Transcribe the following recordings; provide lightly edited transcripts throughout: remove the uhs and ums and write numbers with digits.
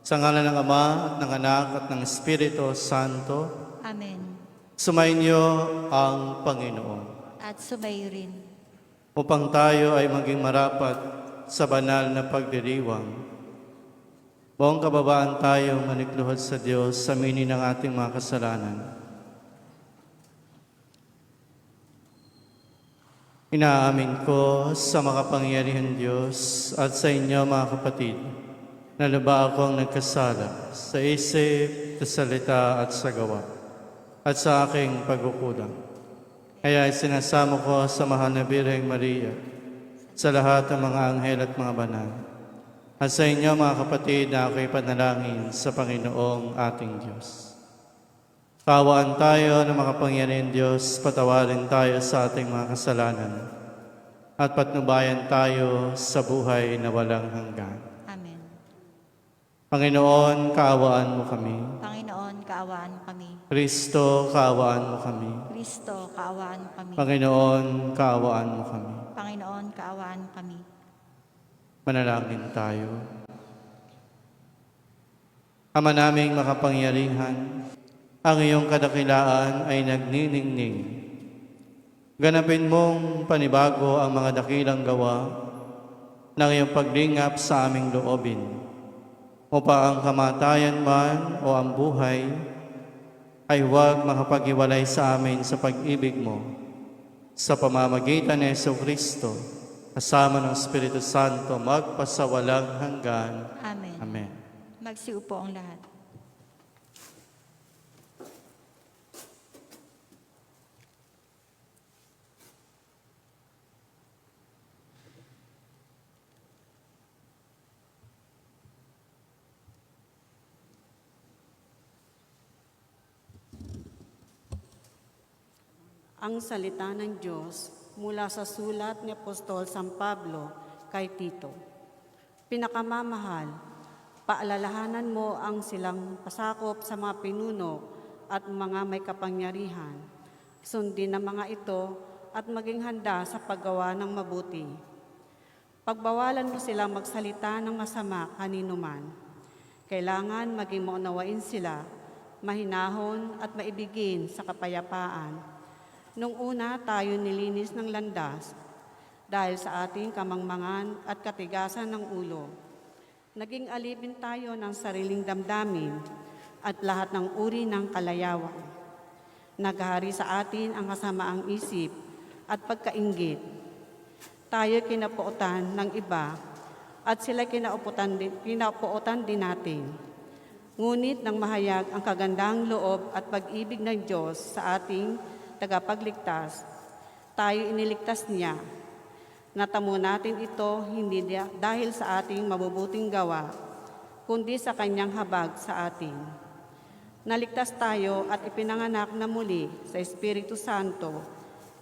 Sa ngalan ng Ama at ng Anak at ng Espiritu Santo, Amen. sumainyo ang Panginoon. At sumayo rin. Upang tayo ay maging marapat sa banal na pagdiriwang, buong kababaan tayo manikluhod sa Diyos sa mini ng ating mga kasalanan. Inaamin ko sa makapangyarihan Diyos at sa inyo mga kapatid, na lubha akong nagkasala sa isip, sa salita at sa gawa, at sa aking pagkukulang. Kaya sinasamo ko sa mahal na Birheng Maria, sa lahat ng mga anghel at mga banal, at sa inyo mga kapatid na ako'y panalangin sa Panginoong ating Diyos. Kaawaan tayo ng makapangyarihan Diyos, patawarin tayo sa ating mga kasalanan, at patnubayan tayo sa buhay na walang hanggan. Amen. Panginoon, kaawaan mo kami. Panginoon, kaawaan mo kami. Kristo, kaawaan mo kami. Kristo, kaawaan mo kami. Panginoon, kaawaan mo kami. Panginoon, kaawaan mo kami. Manalangin tayo. Ama naming makapangyarihan, ang iyong kadakilaan ay nagniningning. Ganapin mong panibago ang mga dakilang gawa ng iyong paglingap sa aming loobin, upang ang kamatayan man o ang buhay ay huwag makapag-iwalay sa amin sa pag-ibig mo, sa pamamagitan ni Jesucristo, kasama ng Espiritu Santo, magpasawalang hanggan. Amen. Amen. Magsiupo ang lahat. Ang salita ng Diyos mula sa sulat ni Apostol San Pablo kay Tito. Pinakamamahal, paalalahanan mo ang silang pasakop sa mga pinuno at mga may kapangyarihan. Sundin ang mga ito at maging handa sa paggawa ng mabuti. Pagbawalan mo silang magsalita ng masama kanino man. Kailangan maging maunawain sila, mahinahon at maibigin sa kapayapaan. Nung una tayo nilinis ng landas dahil sa ating kamangmangan at katigasan ng ulo. Naging alipin tayo ng sariling damdamin at lahat ng uri ng kalayawan. Naghari sa atin ang kasamaang isip at pagkainggit. Tayo kinapuotan ng iba at sila kinapuotan din natin. Ngunit nang mahayag ang kagandang loob at pag-ibig ng Diyos sa ating tagapagligtas, tayo iniligtas niya. Natamo natin ito hindi dahil sa ating mabubuting gawa, kundi sa kanyang habag sa atin. Naligtas tayo at ipinanganak na muli sa Espiritu Santo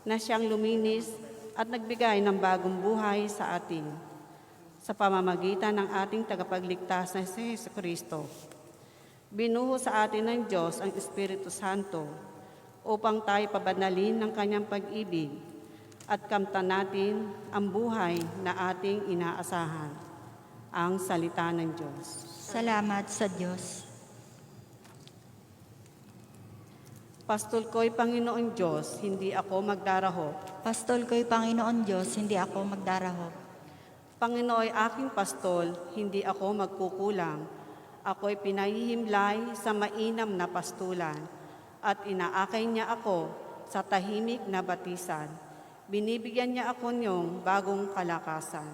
na siyang luminis at nagbigay ng bagong buhay sa atin sa pamamagitan ng ating tagapagligtas na si Jesucristo. Binuho sa atin ng Diyos ang Espiritu Santo upang tayo pabanalin ng kanyang pag-ibig at kamtan natin ang buhay na ating inaasahan. Ang salita ng Diyos. Salamat sa Diyos. Pastol ko'y Panginoon Diyos, hindi ako magdaraho. Pastol ko'y Panginoon Diyos, hindi ako magdaraho. Panginooy aking pastol, hindi ako magkukulang. Ako'y pinahihimlay sa mainam na pastulan at inaakay niya ako sa tahimik na batisan. Binibigyan niya ako niyong bagong kalakasan.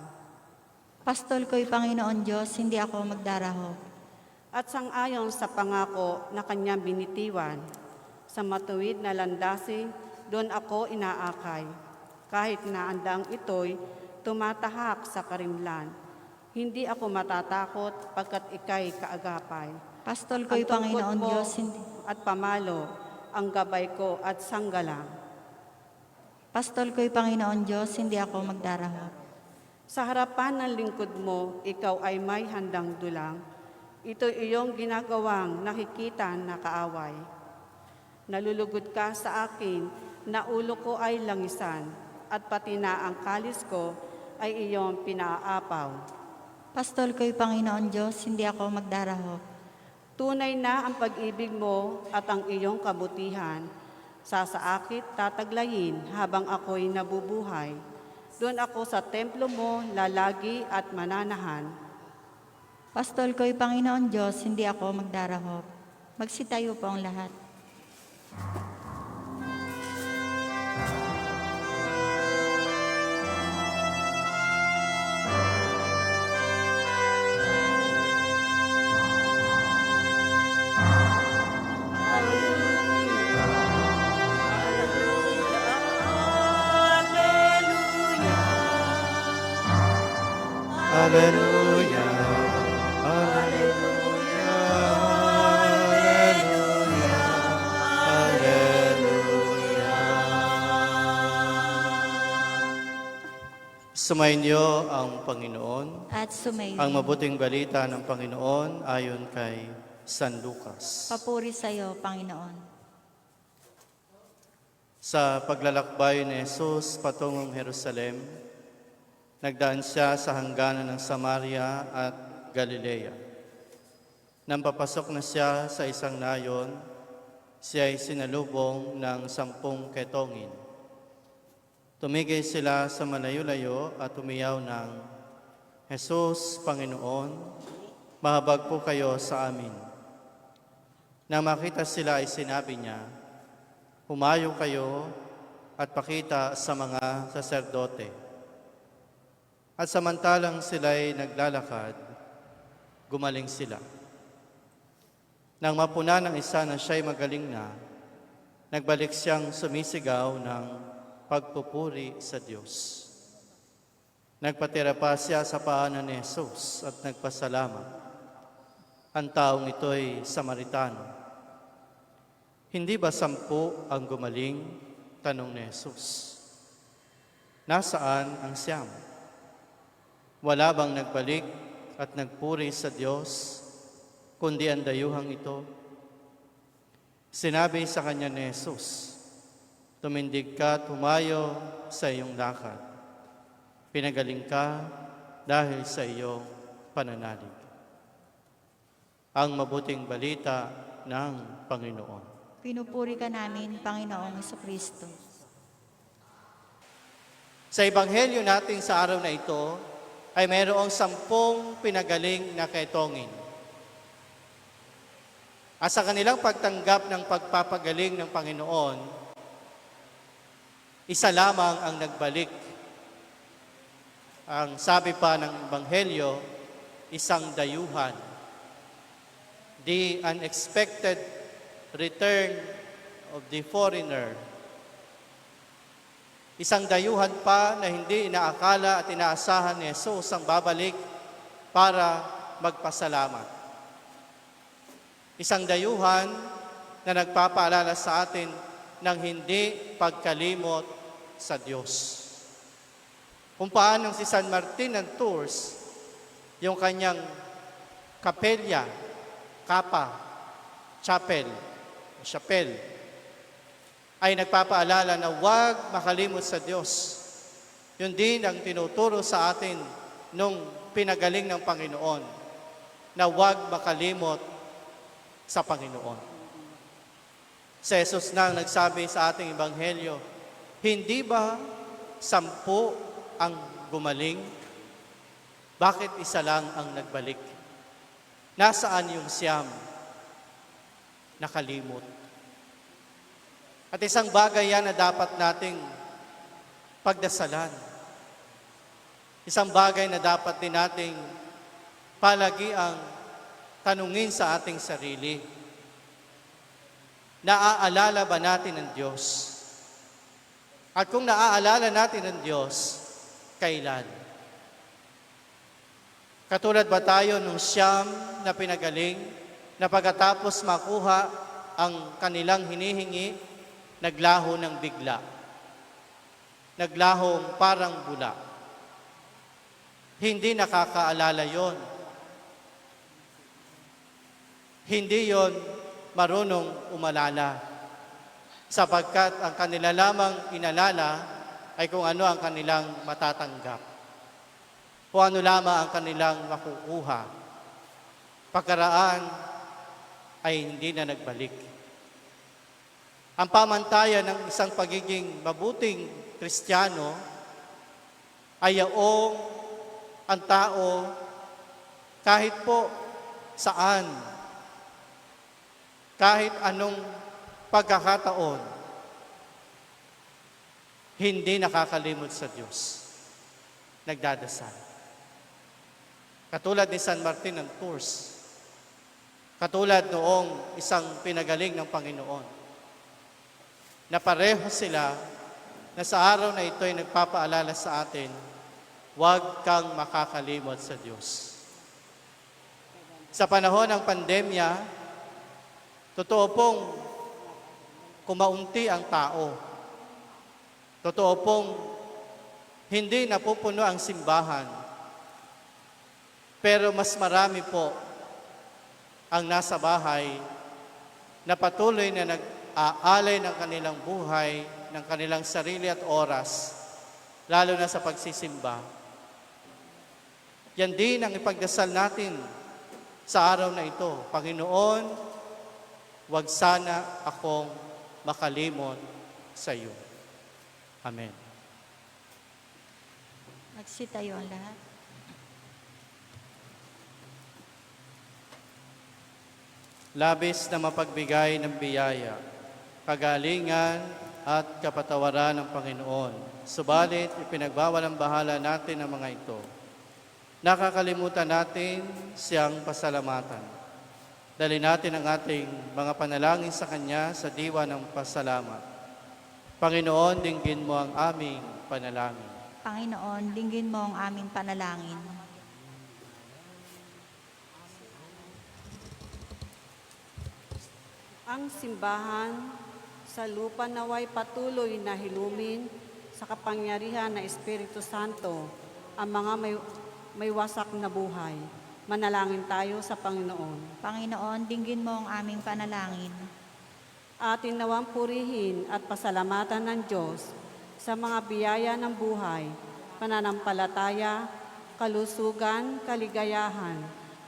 Pastol ko'y Panginoon Diyos, hindi ako magdaraho. At sang-ayon sa pangako na kanyang binitiwan, sa matuwid na landasing, doon ako inaakay. Kahit na andang ito'y tumatahak sa karimlan, hindi ako matatakot pagkat ika'y kaagapay. Pastol ko'y Ang tungkod Panginoon mo Diyos, hindi. at pamalo, ang gabay ko at sanggalang. Pastol ko'y Panginoon Diyos, hindi ako magdaraho. Sa harapan ng lingkod mo, ikaw ay may handang dulang. Ito iyong ginagawang nakikita na kaaway. Nalulugod ka sa akin, na ulo ko ay langisan, at pati na ang kalis ko ay iyong pinaapaw. Pastol ko'y Panginoon Diyos, hindi ako magdarahop. Tunay na ang pag-ibig mo at ang iyong kabutihan. Sasaakit, tataglayin habang ako'y nabubuhay. Doon ako sa templo mo, lalagi at mananahan. Pastol ko'y Panginoon Diyos, hindi ako magdarahop. Magsitayo po ang lahat. Hallelujah, hallelujah, hallelujah, hallelujah. Sumainyo ang Panginoon. At sumayo. Ang mabuting balita ng Panginoon ayon kay San Lucas. Papuri sa iyo, Panginoon. Sa paglalakbay ni Jesus patungong Jerusalem, nagdaan siya sa hangganan ng Samaria at Galilea. Nang papasok na siya sa isang nayon, siya ay sinalubong ng 10 ketongin. Tumigil sila sa malayo-layo at umiyaw ng, Jesus, Panginoon, mahabag po kayo sa amin. Nang makita sila ay sinabi niya, humayo kayo at pakita sa mga saserdote. At samantalang sila'y naglalakad, gumaling sila. Nang mapuna ng isa na siya'y magaling na, nagbalik siyang sumisigaw ng pagpupuri sa Diyos. Nagpatira pa siya sa paanan ni Jesus at nagpasalamat. Ang taong ito'y Samaritano. Hindi ba 10 ang gumaling? Tanong ni Jesus. Nasaan ang 9? Wala bang nagbalik at nagpuri sa Diyos, kundi ang dayuhang ito? Sinabi sa kanya ni Jesus, tumindig ka at humayo sa iyong lakad. Pinagaling ka dahil sa iyong pananalig. Ang mabuting balita ng Panginoon. Pinupuri ka namin, Panginoong Jesucristo. Sa ebanghelyo natin sa araw na ito, ay mayroong 10 pinagaling na ketongin. At sa kanilang pagtanggap ng pagpapagaling ng Panginoon, isa lamang ang nagbalik. Ang sabi pa ng ebanghelyo, isang dayuhan. The unexpected return of the foreigner. Isang dayuhan pa na hindi inaakala at inaasahan ni Jesus ang babalik para magpasalamat. Isang dayuhan na nagpapaalala sa atin ng hindi pagkalimot sa Diyos. Kung paano si San Martin ng Tours, yung kanyang kapelya, kapa, chapel, ay nagpapaalala na huwag makalimot sa Diyos. Yun din ang tinuturo sa atin nung pinagaling ng Panginoon, na huwag makalimot sa Panginoon. Si Jesus na ang nagsabi sa ating ebanghelyo, hindi ba 10 ang gumaling? Bakit isa lang ang nagbalik? Nasaan yung 9? Nakalimot. At isang bagay yan na dapat nating pagdasalan. Isang bagay na dapat din nating palagiang tanungin sa ating sarili. Naaalala ba natin ang Diyos? At kung naaalala natin ang Diyos, kailan? Katulad ba tayo nung 9 na pinagaling, na pagkatapos makuha ang kanilang hinihingi, naglaho ng bigla. Naglahong parang bula. Hindi nakakaalala yon. Hindi yon marunong umalala. Sapagkat ang kanila lamang inalala ay kung ano ang kanilang matatanggap. o ano lamang ang kanilang makukuha. Pagkaraan ay hindi na nagbalik. Ang pamantayan ng isang pagiging mabuting Kristiyano ay yaong ang tao kahit po saan, kahit anong pagkakataon, hindi nakakalimot sa Diyos. Nagdadasal. Katulad ni San Martin ng Tours. Katulad noong isang pinagaling ng Panginoon. Na pareho sila na sa araw na ito ay nagpapaalala sa atin, huwag kang makakalimot sa Diyos. Sa panahon ng pandemya, totoo pong kumaunti ang tao. Totoo pong hindi napupuno ang simbahan. Pero mas marami po ang nasa bahay na patuloy na nag-aalay ng kanilang buhay, ng kanilang sarili at oras, lalo na sa pagsisimba. Yan din ang ipagdasal natin sa araw na ito. Panginoon, huwag sana akong makalimot sa iyo. Amen. Magsitayo ang lahat. Labis na mapagbigay ng biyaya, kagalingan at kapatawaran ng Panginoon. Subalit, ipinagbawalang bahala natin ang mga ito. Nakakalimutan natin siyang pasalamatan. Dali natin ang ating mga panalangin sa Kanya sa diwa ng pasalamat. Panginoon, dinggin mo ang aming panalangin. Panginoon, dinggin mo ang aming panalangin. Ang simbahan sa lupa naway patuloy na hilumin sa kapangyarihan na Espiritu Santo ang mga may wasak na buhay. Manalangin tayo sa Panginoon. Panginoon, dinggin mo ang aming panalangin. Atin nawang purihin at pasalamatan ng Diyos sa mga biyaya ng buhay, pananampalataya, kalusugan, kaligayahan,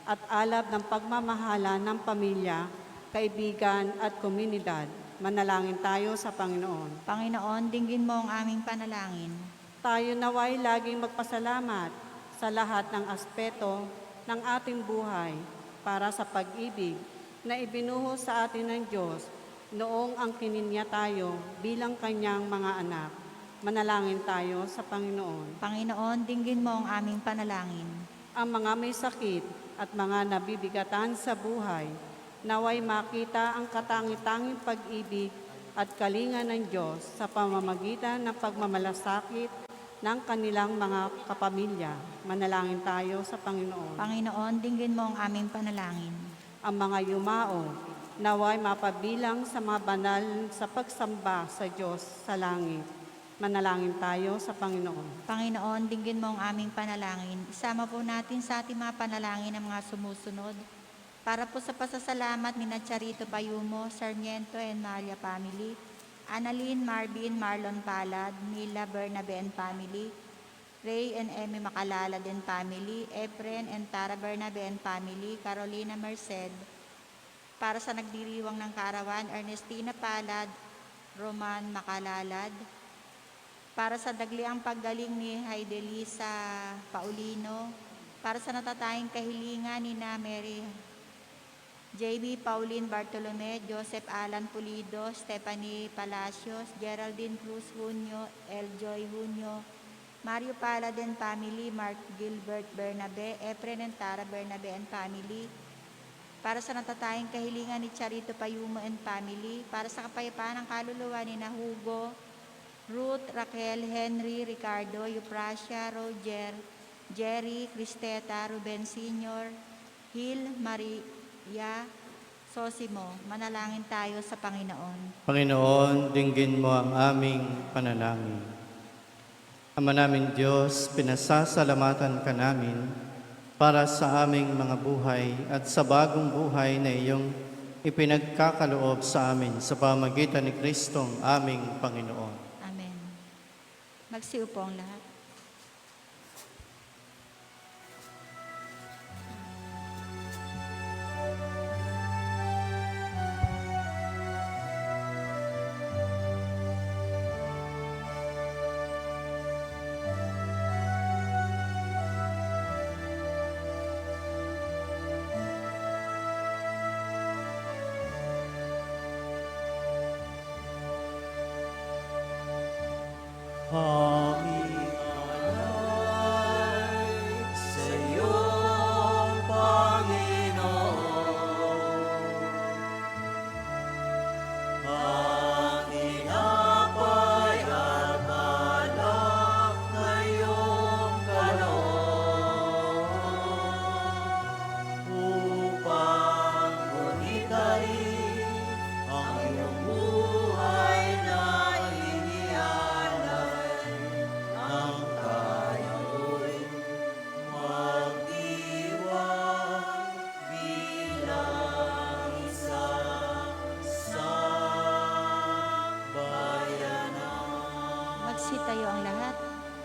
at alab ng pagmamahala ng pamilya, kaibigan at komunidad. Manalangin tayo sa Panginoon. Panginoon, dinggin mo ang aming panalangin. Tayo naway laging magpasalamat sa lahat ng aspeto ng ating buhay para sa pag-ibig na ibinuhos sa atin ng Diyos noong ang kininya tayo bilang Kanyang mga anak. Manalangin tayo sa Panginoon. Panginoon, dinggin mo ang aming panalangin. Ang mga may sakit at mga nabibigatan sa buhay, naway makita ang katangi-tanging pag-ibig at kalinga ng Diyos sa pamamagitan ng pagmamalasakit ng kanilang mga kapamilya. Manalangin tayo sa Panginoon. Panginoon, dinggin mo ang aming panalangin. Ang mga yumao, naway mapabilang sa mga banal sa pagsamba sa Diyos sa langit. Manalangin tayo sa Panginoon. Panginoon, dinggin mo ang aming panalangin. Isama po natin sa ating mga panalangin ang mga sumusunod. Para po sa pasasalamat ni Charito Payumo, Sarmiento and Maria family, Annalyn, Marvin, Marlon Palad, Mila, Bernabe and family, Ray and Emmy Macalalad and family, Efren and Tara Bernabe and family, Carolina Merced. Para sa nagdiriwang ng kaarawan, Ernestina Palad, Roman Macalalad. Para sa dagliang paggaling ni Heidelisa Paulino. Para sa natatayang kahilingan ni na Mary JB Pauline Bartolome, Joseph Alan Pulido, Stephanie Palacios, Geraldine Cruz Junio, Eljoy Junio, Mario Palad and family, Mark Gilbert Bernabe, Efren and Tara Bernabe and family. Para sa natatayang kahilingan ni Charito Payumo and family. Para sa kapayapaan ng kaluluwa ni na Hugo, Ruth, Raquel, Henry, Ricardo, Euprasia, Roger, Jerry, Cristeta, Ruben Sr., Hill, Maria, Sosimo. Manalangin tayo sa Panginoon. Panginoon, dinggin mo ang aming panalangin. Ama namin Diyos, pinasasalamatan ka namin para sa aming mga buhay at sa bagong buhay na iyong ipinagkakaloob sa amin sa pamamagitan ni Kristong aming Panginoon. Amen. Magsiupo ang lahat. Aming alay sa iyo, Panginoon. Ang tinapay at alak na iyong kaloob, upang gunitain ang iyong buhay na inialay, nang tayo'y magdiwang bilang isang sambayanan. Magsitayo ang lahat.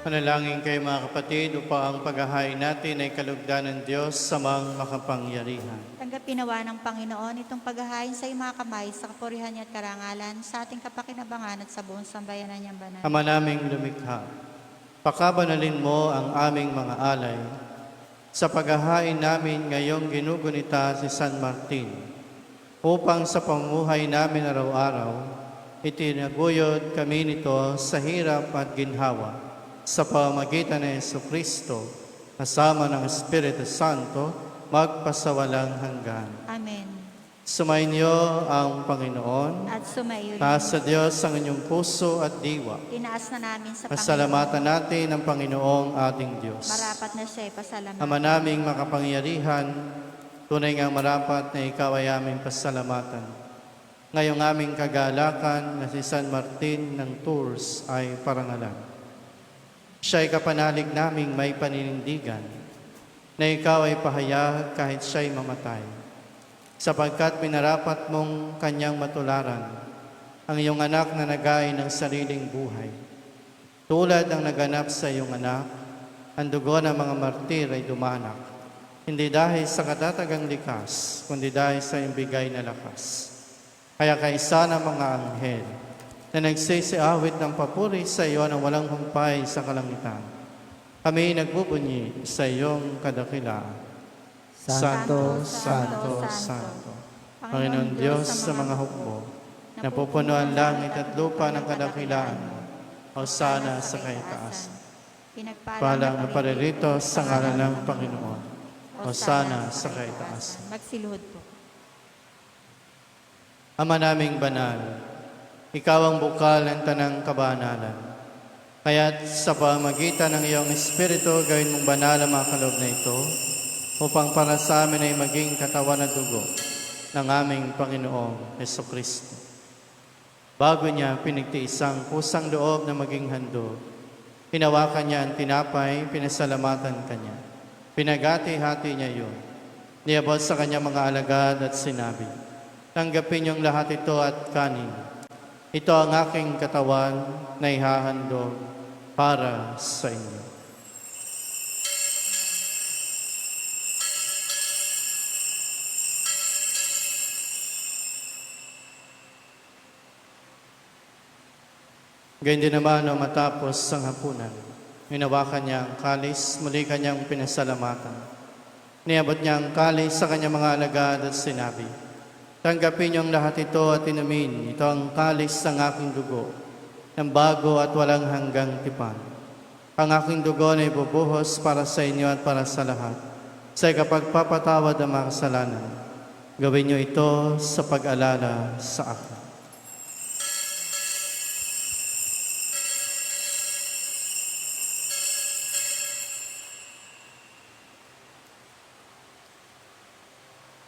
Panalangin kayo mga kapatid upang ang paghahain natin ay kalugdan ng Diyos sa mga makapangyarihan. Tanggapin nawa ng Panginoon itong paghahain sa iyong mga kamay sa kapurihan niya at karangalan sa ating kapakinabangan at sa buong sambayanan niyang banal. Ama naming lumikha, pakabanalin mo ang aming mga alay sa paghahain namin ngayong ginugunita si San Martin, upang sa pamumuhay namin araw-araw, itinaguyod kami nito sa hirap at ginhawa sa pamamagitan ni Jesucristo, kasama ng Espiritu Santo, magpasawalang hanggan. Amen. Sumainyo ang Panginoon. At sumaiyo rin. Taas sa Diyos ang inyong puso at diwa. Tinaas na namin sa Panginoon. Pasalamatan natin ang Panginoong ating Diyos. Marapat na siya pasalamatan. Ama naming makapangyarihan, tunay ngang marapat na ikaw ay aming pasalamatan. Ngayong aming kagalakan na si San Martin ng Tours ay parangalan. Siya ay kapanalig naming may paninindigan na ikaw ay pahayag kahit siya'y mamatay, sapagkat minarapat mong kanyang matularan ang iyong anak na nagay ng sariling buhay. Tulad ng naganap sa iyong anak, ang dugo ng mga martir ay dumanak, hindi dahil sa katatagang likas, kundi dahil sa iyong bigay na lakas. Kaya kaisa ng mga anghel na nagsisiawit ng papuri sa iyo ng walang humpay sa kalangitan, kami nagbubunyi sa iyong kadakilaan. Santo, Santo, Santo, Panginoon Diyos sa mga hukbo, napupuno ang langit at lupa ng kadakilaan mo, Hosana sa kaitaasan. Palang na paririto sa ngalan ng Panginoon, Hosana sa kaitaasan. Magsiluhod po. Ama naming banal, ikaw ang bukal ng tanang kabanalan. Kaya't sa pamagitan ng iyong Espiritu, gawin mong banal ang mga kaloob na ito, upang para sa amin ay maging katawan at dugo ng aming Panginoong Jesucristo. Bago niya pinigtiis ang kusang loob na maging handog, hinawakan niya ang tinapay, pinasalamatan kanya. Pinagati-hati niya yun. Niabot sa kanya mga alagad at sinabi, tanggapin niyong lahat ito at kanin. Ito ang aking katawan na ihahandog para sa inyo. Gayun din naman nang matapos ang hapunan, hinawakan niya ang kalis, muli kanyang pinasalamatan. Niabot niya ang kalis sa kanyang mga alagad at sinabi, tanggapin niyong lahat ito at inumin. Ito ang kalis ng aking dugo, ng bago at walang hanggang tipan. Ang aking dugo na ibubuhos para sa inyo at para sa lahat, sa ikapagpapatawad ng mga kasalanan. Gawin niyo ito sa pag-alala sa akin.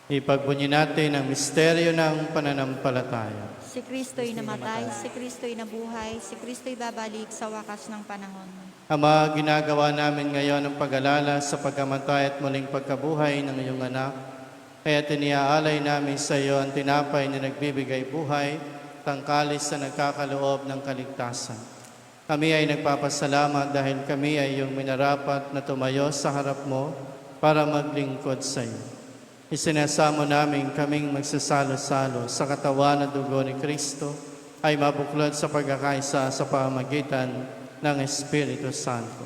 Ipagbunyi natin ang misteryo ng pananampalataya. Si Kristo'y namatay, si Kristo'y nabuhay, si Kristo'y babalik sa wakas ng panahon. Ama, ginagawa namin ngayon ang pag-alala sa pagkamatay at muling pagkabuhay ng iyong anak. Kaya tiniaalay namin sa iyo ang tinapay na nagbibigay buhay, tangkalis na nagkakaloob ng kaligtasan. Kami ay nagpapasalamat dahil kami ay iyong minarapat na tumayo sa harap mo para maglingkod sa iyo. Isinasamo namin kaming magsasalo-salo sa katawan at dugo ni Kristo ay mabuklod sa pagkakaisa sa pamamagitan ng Espiritu Santo.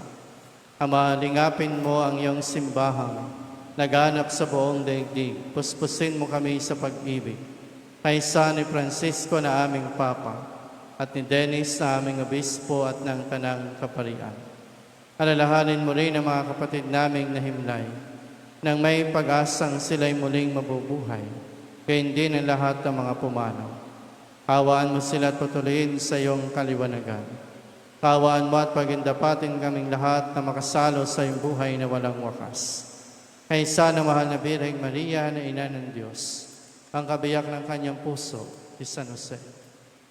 Ama, lingapin mo ang iyong simbahang naganap sa buong daigdig. Puspusin mo kami sa pag-ibig. Kaisa ni Francisco na aming Papa, at ni Dennis na aming obispo at ng Tanang Kaparian. Alalahanin mo rin ang mga kapatid naming nahimlay, nang may pag-asang sila'y muling mabubuhay, kaya hindi ng lahat ng mga pumanaw. Hawaan mo sila at patuloyin sa iyong kaliwanagan. Hawaan mo at pagindapatin kaming lahat na makasalo sa iyong buhay na walang wakas. Kay sana mahal na Birheng Maria na Ina ng Diyos, ang kabiyak ng kanyang puso, si San Jose.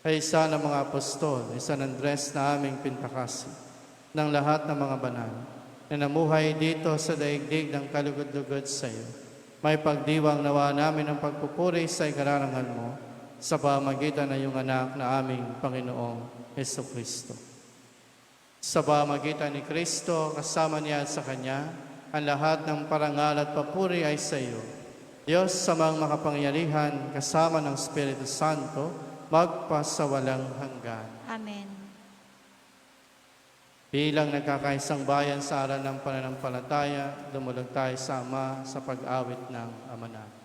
Kay sana mga apostol, ni San Andres na aming pintakasi, ng lahat ng mga banal, na namuhay dito sa daigdig ng kalugod-lugod sa iyo. May pagdiwang nawa namin ang pagpupuri sa ikararangal mo sa pamagitan ng iyong anak na aming Panginoong Jesucristo. Sa pamagitan ni Kristo, kasama niya at sa Kanya, ang lahat ng parangal at papuri ay sa iyo. Diyos samang makapangyarihan, kasama ng Espiritu Santo, magpasawalang hanggan. Amen. Bilang nagkakaisang bayan sa aral ng pananampalataya, dumulog tayo sa Ama sa pag-awit ng Ama natin.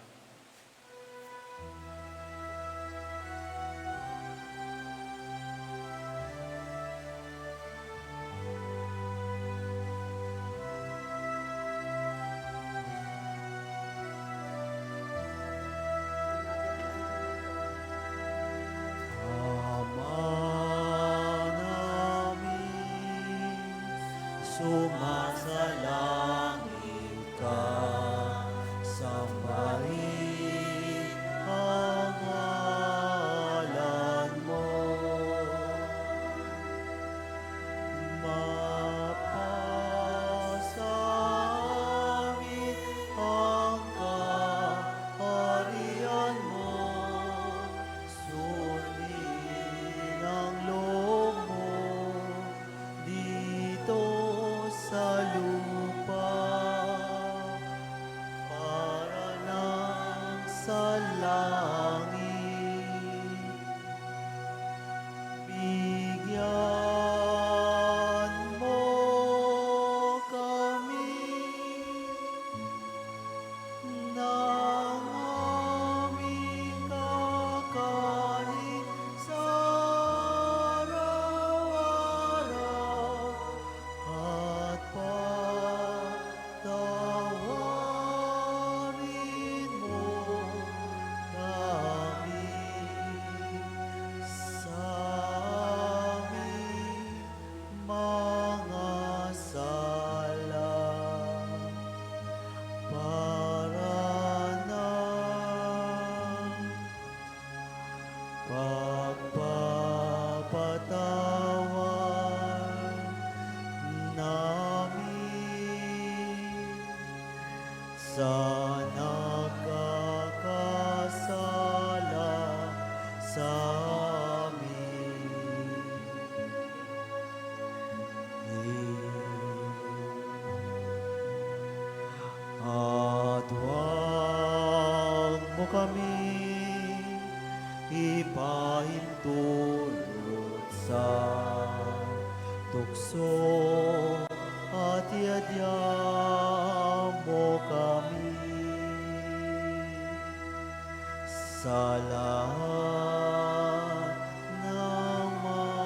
Ama namin, sumasalangit ka, sambahin ang ngalan mo. Mapasa amin ang kaharian mo, sundin ang loob mo dito sa lupa para nang sa langit. Bigyan mo kami ng aming kakanin sa araw-araw at patawarin mo kami sa aming mga sala para ng pagpapatawad namin sa nakakasala sa amin. At huwag mo kami ipahintulot sa tukso at iadya mo kami sa lahat ng masama.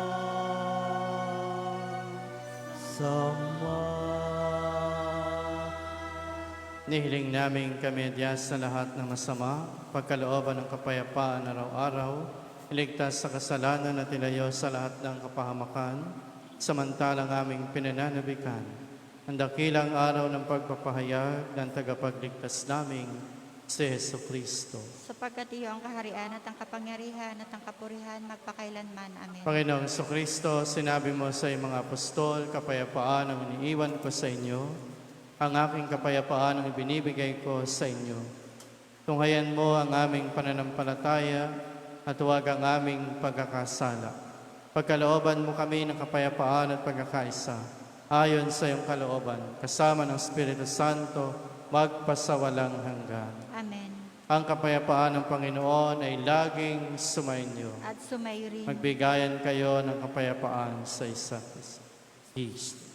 Nihiling namin kami adiyas sa lahat ng masama, pagkalooban ng kapayapaan araw-araw, iligtas sa kasalanan at ilayo sa lahat ng kapahamakan, samantalang aming pinananabikan ang dakilang araw ng pagpapahayag ng tagapagligtas naming si Jesucristo. Sapagkat iyo ang kaharian at ang kapangyarihan at ang kapurihan magpakailanman. Amen. Panginoong Jesucristo, sinabi mo sa iyong mga apostol, kapayapaan ang iniiwan ko sa inyo, ang aking kapayapaan ang ibinibigay ko sa inyo. Tunghayan mo ang aming pananampalataya at huwag ang aming pagkakasala. Pagkalooban mo kami ng kapayapaan at pagkakaisa, ayon sa iyong kalooban, kasama ng Espiritu Santo, magpasawalang hanggan. Amen. Ang kapayapaan ng Panginoon ay laging sumainyo. At sumayo rin. Magbigayan kayo ng kapayapaan sa isa't isa. Peace.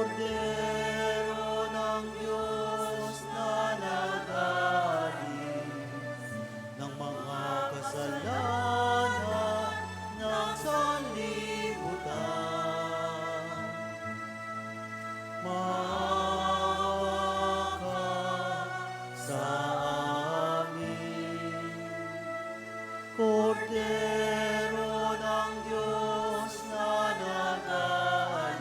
Kordero ng Diyos na nag-aalis ng mga kasalanan ng sanlibutan. Maawa ka sa amin. Kordero ng Diyos na nag-aalis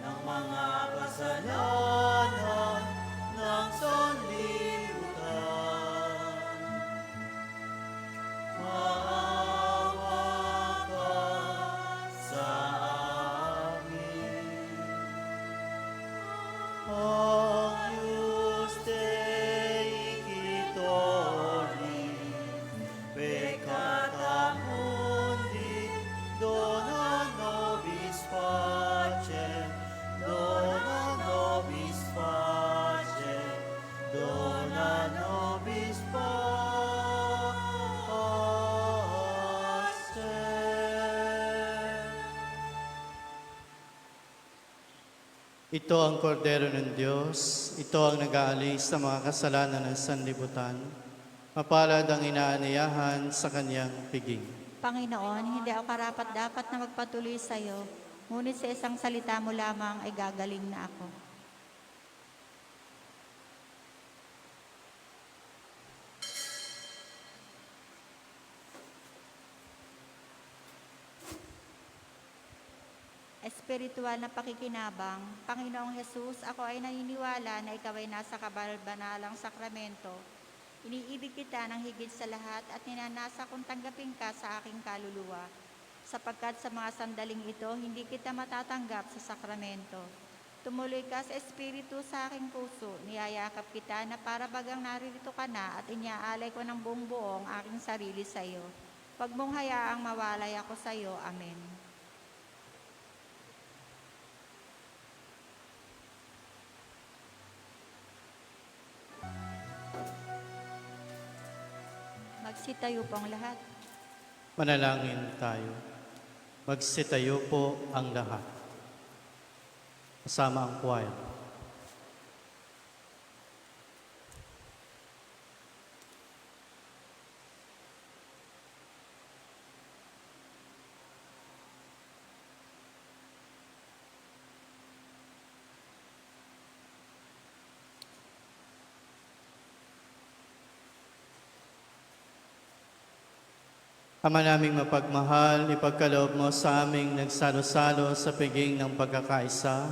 ng mga kasalanan ng sanlibutan. Maawa ka sa amin. Agnus Dei Victoris, peccata mundi, dona nobis pacem, dona nobis pacem, dona nobis pacem. Ito ang kordero ng Diyos, ito ang nag-aalis sa mga kasalanan ng sanlibutan. Mapalad ang inaaniyahan sa kanyang piging. Panginoon, hindi ako karapat-dapat na magpatuloy sa iyo, ngunit sa isang salita mo lamang ay gagaling na ako. Espiritual na pakikinabang, Panginoong Jesus, ako ay naniniwala na ikaw ay nasa kabal-banalang sakramento. Iniibig kita ng higit sa lahat at ninanasa kong tanggapin ka sa aking kaluluwa. Sapagkat sa mga sandaling ito, hindi kita matatanggap sa sakramento. Tumuloy ka sa Espiritu sa aking puso, niyayakap kita na para bagang naririto ka na at inyaalay ko ng buong buo ang aking sarili sa iyo. Huwag mong hayaang mawalay ako sa iyo. Amen. Magsitayo po ang lahat. Manalangin tayo. Magsitayo po ang lahat. Kasama ang choir. Ama naming mapagmahal, ipagkaloob mo sa aming nagsalo-salo sa piging ng pagkakaisa,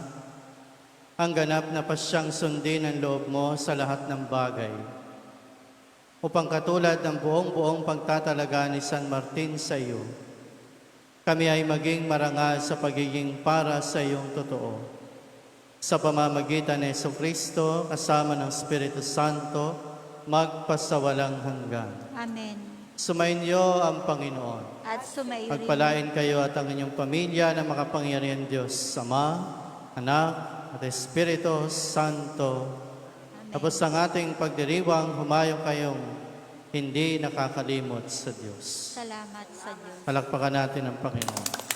ang ganap na pasyang sundin ang loob mo sa lahat ng bagay. Upang katulad ng buong-buong pagtatalaga ni San Martin sa iyo, kami ay maging marangal sa pagiging para sa iyong totoo. Sa pamamagitan ni Jesucristo, kasama ng Espiritu Santo, magpasawalang hanggan. Amen. Sumainyo ang Panginoon. At sumayo rin. Pagpalain kayo at ang inyong pamilya na makapangyarihan Diyos, Ama, Anak, at Espiritu Santo. Amen. Tapos ang ating pagdiriwang, humayo kayong hindi nakakalimot sa Diyos. Salamat sa Diyos. Palakpakan natin ang Panginoon.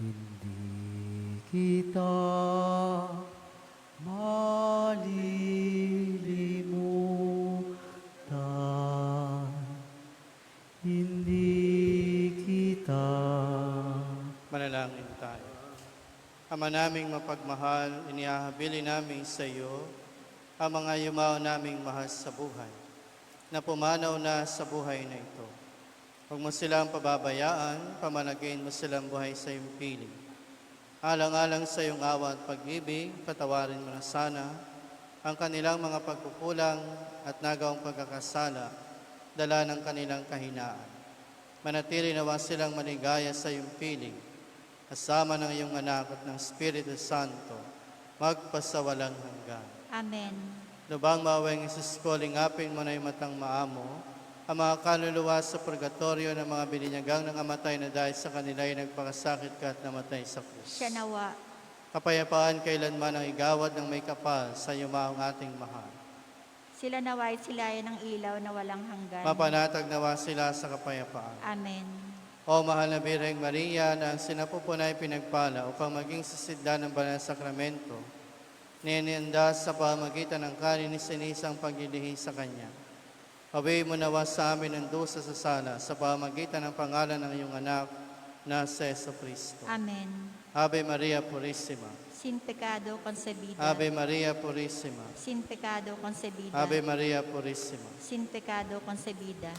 Hindi kita malilimutan, hindi kita. Manalangin tayo. Ama naming mapagmahal, inihahabili namin sa iyo ang mga yumao naming mahal sa buhay, na pumanaw na sa buhay na ito. Huwag mo silang pababayaan, pamanagin mo silang buhay sa iyong piling. Alang-alang sa iyong awa at pag-ibig, patawarin mo na sana ang kanilang mga pagkukulang at nagawang pagkakasala, dala ng kanilang kahinaan. Manatili nawa silang maligaya sa iyong piling, kasama ng iyong anak at ng Espiritu Santo, magpasawalang hanggan. Amen. Lubang maweng Isus ko, lingapin mo na yung matang maamo, ang mga kaluluwa sa purgatorio ng mga bininyagang nangamatay na dahil sa kanila ay nagpakasakit ka at namatay sa krus. Siya nawa. Kapayapaan kailanman ang igawad ng may kapal sa iyo ang ating mahal. Sila nawa'y silayan ng ilaw na walang hanggan. Mapanatag nawa sila sa kapayapaan. Amen. O mahal na Birheng Maria na ang sinapupunay pinagpala upang maging sasidlan ng banal na sakramento, nininda sa pamagitan ng kaninis-sinisang paglilihi sa Kanya. Away mo nawa sa amin ang dusa sa sala sa pamagitan ng pangalan ng iyong anak na si Jesucristo. Amen. Ave Maria Purissima. Sin pecado concebida. Ave Maria Purissima. Sin pecado concebida. Ave Maria Purissima. Sin pecado concebida.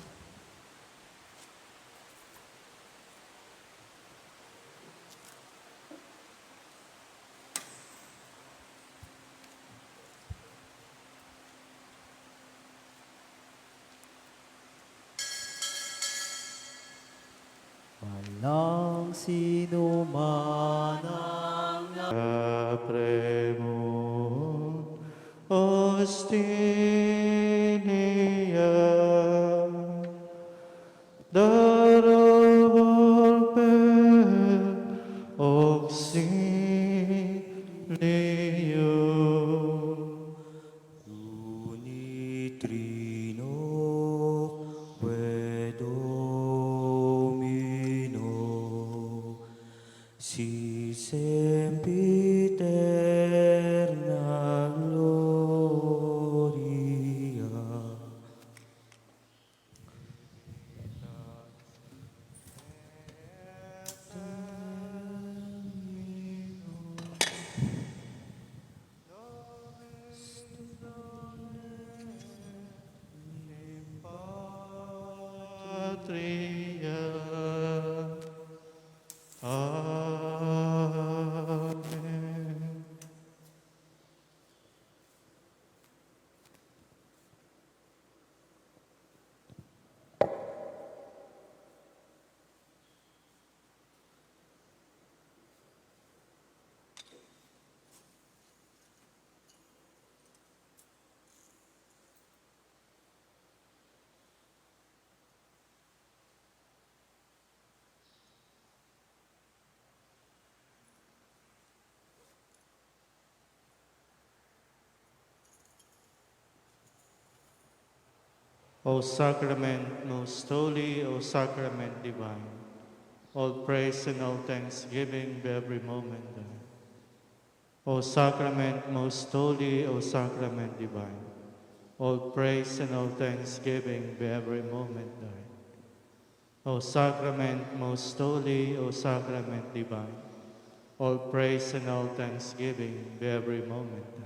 Walang sino man ang Apremon Ostinia Darabal per Auxilio Unitrino que Domino si sempiterna gloria. Patria. Amen. O sacrament most holy, O sacrament divine, all praise and all thanksgiving be every moment thine. O sacrament most holy, O sacrament divine, all praise and all thanksgiving be every moment thine. O sacrament most holy, O sacrament divine, all praise and all thanksgiving be every moment thine.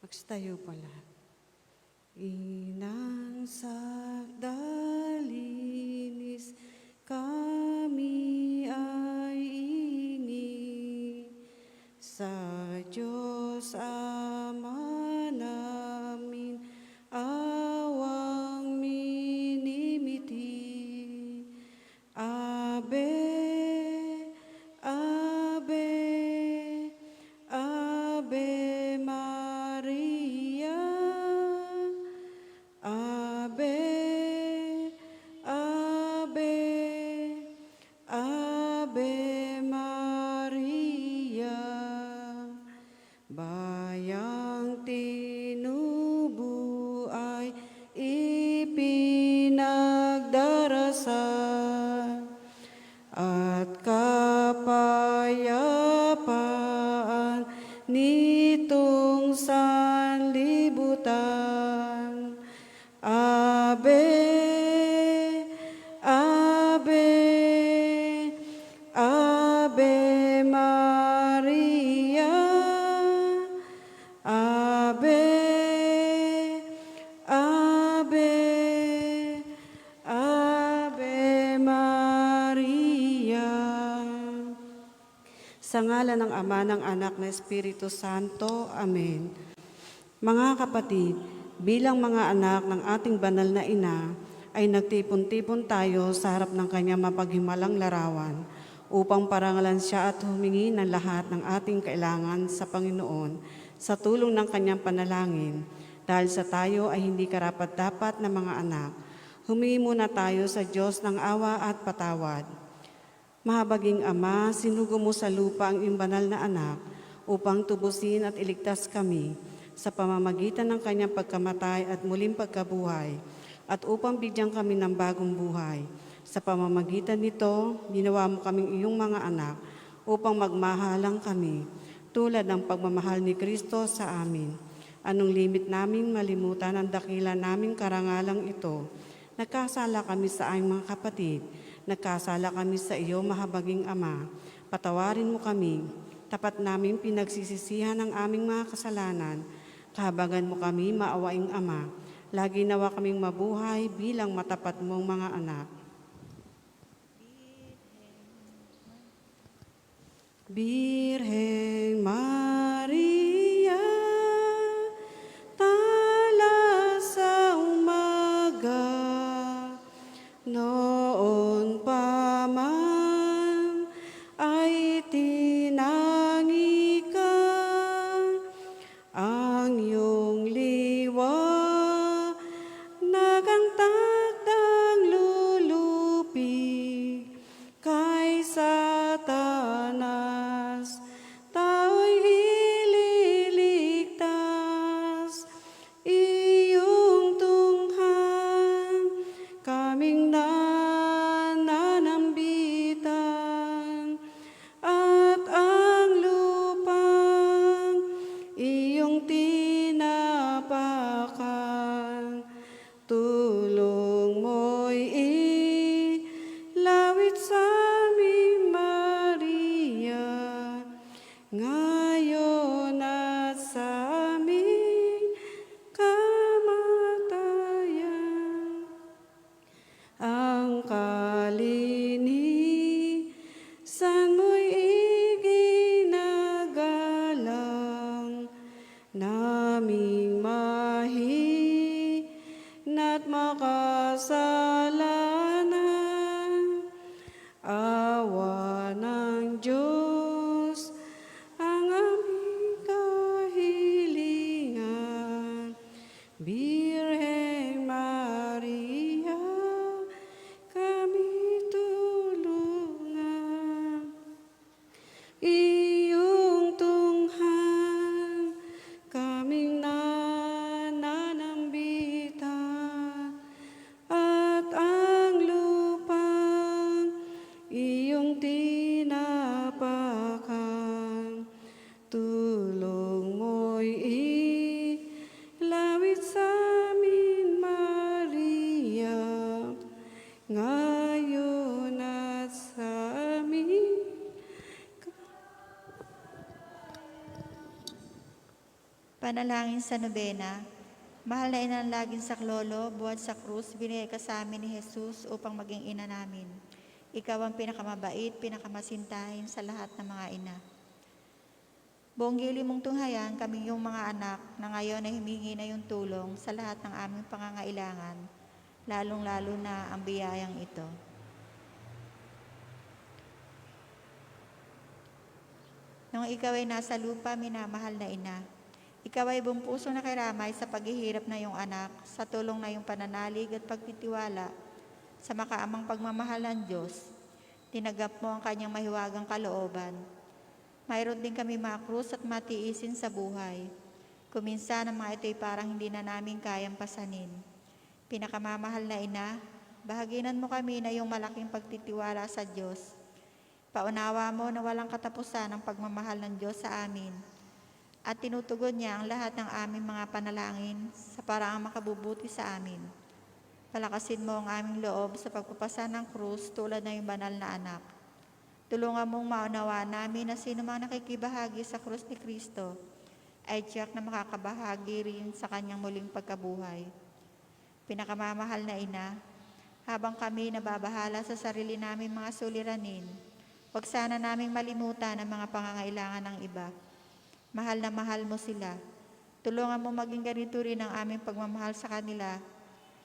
Magstayo pala. Inang sagdalinis kami ay ingi sa Diyos Ama namin awang minimiti. Ave, Ave, Ave Maria. Ave, Ave, Ave Maria. Bayang tinubo ay ipinagdarasal at kapag Sa ngalan ng Ama, ng Anak, na Espiritu Santo. Amen. Mga kapatid, bilang mga anak ng ating banal na ina, ay nagtipon-tipon tayo sa harap ng kanyang mapaghimalang larawan upang parangalan siya at humingi ng lahat ng ating kailangan sa Panginoon sa tulong ng kanyang panalangin. Dahil sa tayo ay hindi karapat-dapat na mga anak, humingi muna tayo sa Diyos ng awa at patawad. Mahabaging Ama, sinugo mo sa lupa ang iyong banal na anak upang tubusin at iligtas kami sa pamamagitan ng kanyang pagkamatay at muling pagkabuhay at upang bigyan kami ng bagong buhay. Sa pamamagitan nito, ginawa mo kaming iyong mga anak upang magmahalang kami tulad ng pagmamahal ni Kristo sa amin. Anong limit namin malimutan ang dakila naming karangalang ito? Nagkasala kami sa aming mga kapatid. Nagkasala kami sa iyo, mahabaging Ama. Patawarin mo kami. Tapat namin pinagsisisihan ang aming mga kasalanan. Kahabagan mo kami, maawaing Ama. Lagi nawa kaming mabuhay bilang matapat mong mga anak. Birheng Maria, tala sa umaga, noon pa man ay tinangi ka, ang iyong liwanag ang takdang lulupig kay Satanas, tao'y ililigtas, iyong tunghan kaming nananambitan, at ang lupang iyong tinapakan. Tulong mo'y ilawit sa aming Maria, ngayon at sa aming kamatayan. Ang kalinisan mo'y iginagalang, naming mahina't makasalanan. Awa ng Diyos ang aming kahilingan. Birheng Maria, kami tulungan. Iyong tunghan kaming nananambitan, at ang lupang iyong tinapakan. Tulong mo'y ilawit sa amin, Maria, ngayon at sa amin. Panalangin sa nobena. Mahal na ina ng laging saklolo, buhat sa krus, binigay ka sa amin ni Jesus upang maging ina namin. Ikaw ang pinakamabait, pinakamasintahin sa lahat ng mga ina. Buong gili mong tunghayan, kami yung mga anak na ngayon ay humingi na yung tulong sa lahat ng aming pangangailangan, lalong-lalo na ang biyayang ito. Nung ikaw ay nasa lupa, minamahal na ina, ikaw ay buong puso nakiramay sa paghihirap na iyong anak, sa tulong na iyong pananalig at pagtitiwala sa makaamang pagmamahal ng Diyos. Tinagap mo ang kanyang mahiwagang kalooban. Mayroon din kami makrus at matiisin sa buhay. Kuminsan ang mga ito'y parang hindi na namin kayang pasanin. Pinakamamahal na ina, bahaginan mo kami na iyong malaking pagtitiwala sa Diyos. Paunawa mo na walang katapusan ang pagmamahal ng Diyos sa amin, at tinutugon niya ang lahat ng aming mga panalangin sa paraang makabubuti sa amin. Palakasin mo ang aming loob sa pagpapasa ng krus tulad ng iyong banal na anak. Tulungan mong maunawaan namin na sino mang nakikibahagi sa krus ni Kristo ay tiyak na makakabahagi rin sa kanyang muling pagkabuhay. Pinakamamahal na ina, habang kami nababahala sa sarili naming mga suliranin, Huwag sana naming malimutan ang mga pangangailangan ng iba. Mahal na mahal mo sila. Tulungan mo maging ganito rin ang aming pagmamahal sa kanila,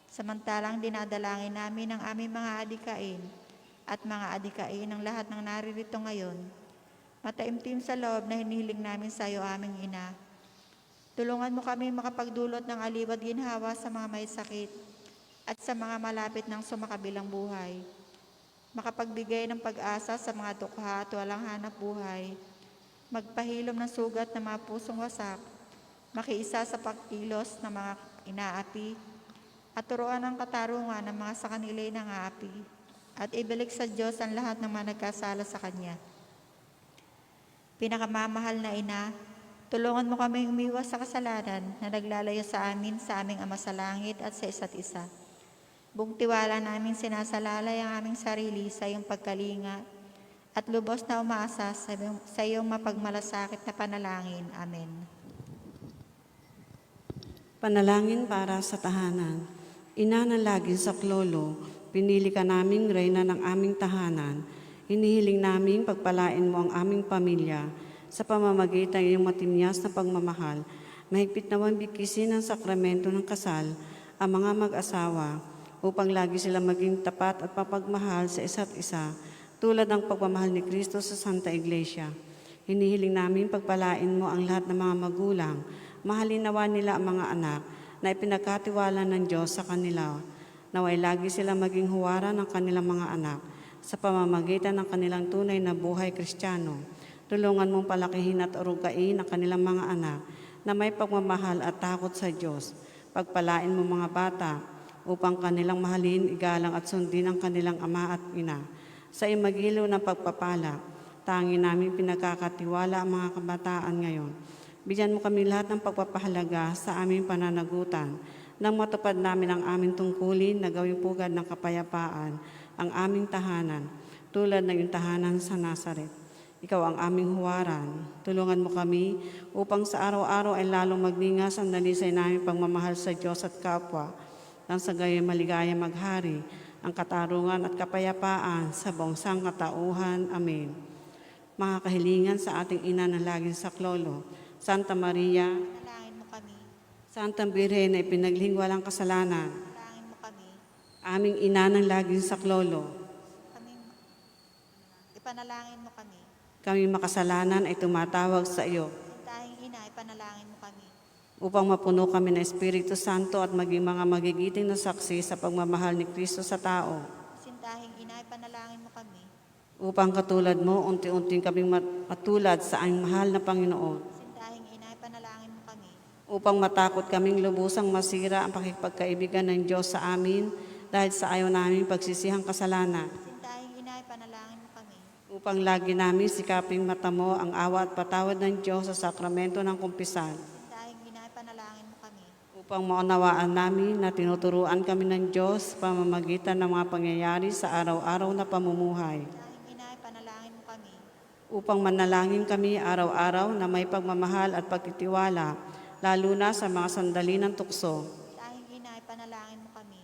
samantalang dinadalangin namin ang aming mga adikain at mga adikain ng lahat ng naririto ngayon. Mataimtim sa loob na hinihiling namin sa iyo, aming Ina. Tulungan mo kami makapagdulot ng aliw at ginhawa sa mga may sakit at sa mga malapit ng sumakabilang buhay. Makapagbigay ng pag-asa sa mga tukha at walang hanap buhay. Magpahilom ng sugat ng mga pusong wasak. Makiisa sa pagkilos ng mga inaapi at turuan ang katarungan ng mga sa kanila'y nangaapi at ibalik sa Diyos ang lahat ng mga nagkasala sa Kanya. Pinakamamahal na Ina, tulungan mo kami umiwas sa kasalanan na naglalayo sa amin, sa aming Ama sa Langit at sa isa't isa. Buong tiwala namin sinasalalay ang aming sarili sa iyong pagkalinga at lubos na umaasa sa iyong mapagmalasakit na panalangin. Amen. Panalangin para sa tahanan. Ina ng laging saklolo, pinili ka naming reyna ng aming tahanan. Hinihiling naming pagpalain mo ang aming pamilya sa pamamagitan ng iyong matimyas na pagmamahal. Mahigpit nawang bikisin ng sakramento ng kasal ang mga mag-asawa upang lagi sila maging tapat at papagmahal sa isa't isa tulad ng pagmamahal ni Kristo sa Santa Iglesia. Hinihiling namin pagpalain mo ang lahat ng mga magulang. Mahalin nawa nila ang mga anak na ipinagkatiwala ng Diyos sa kanila. Naway lagi sila maging huwara ng kanilang mga anak sa pamamagitan ng kanilang tunay na buhay Kristiyano. Tulungan mong palakihin at urugain ang kanilang mga anak na may pagmamahal at takot sa Diyos. Pagpalain mo mga bata upang kanilang mahalin, igalang at sundin ang kanilang ama at ina. Sa imagilo ng pagpapala, tangi namin pinagkakatiwala ang mga kabataan ngayon. Bigyan mo kami lahat ng pagpapahalaga sa aming pananagutan nang matupad namin ang aming tungkulin na gawing pugad ng kapayapaan ang aming tahanan, tulad ng iyong tahanan sa Nazaret. Ikaw ang aming huwaran. Tulungan mo kami upang sa araw-araw ay lalong magningas ang dalisay namin pagmamahal sa Diyos at kapwa, nang sa gayon maligaya maghari ang katarungan at kapayapaan sa buong sangkatauhan. Amen. Mga kahilingan sa ating Ina na laging saklolo, Santa Maria, Panalangin mo kami. Santa Birhen na ipinaglihing walang kasalanan, Panalangin mo kami. aming Ina ng laging saklolo, Ipanalangin mo kami. kami makasalanan ay tumatawag sa iyo Sintahing Ina, ipanalangin mo kami. upang mapuno kami ng Espiritu Santo at maging mga magigiting na saksi sa pagmamahal ni Kristo sa tao. Sintahing Ina, ipanalangin mo kami. Upang katulad mo, unti-unting kaming matulad sa aming mahal na Panginoon. Sintahing Ina, ipanalangin mo kami. Upang matakot kaming lubusang masira ang pakikipagkaibigan ng Diyos sa amin dahil sa ayaw naming pagsisihang kasalanan. Sintahing Ina, ipanalangin mo kami. Upang lagi namin sikaping matamo ang awa at patawad ng Diyos sa sakramento ng kumpisal. Sintahing Ina, ipanalangin mo kami. Upang maunawaan namin na tinuturuan kami ng Diyos sa pamamagitan ng mga pangyayari sa araw-araw na pamumuhay. Sintahing Ina, ipanalangin mo kami. Upang manalangin kami araw-araw na may pagmamahal at pagtitiwala, lalo na sa mga sandali ng tukso. Sintahing Ina, ipanalangin mo kami.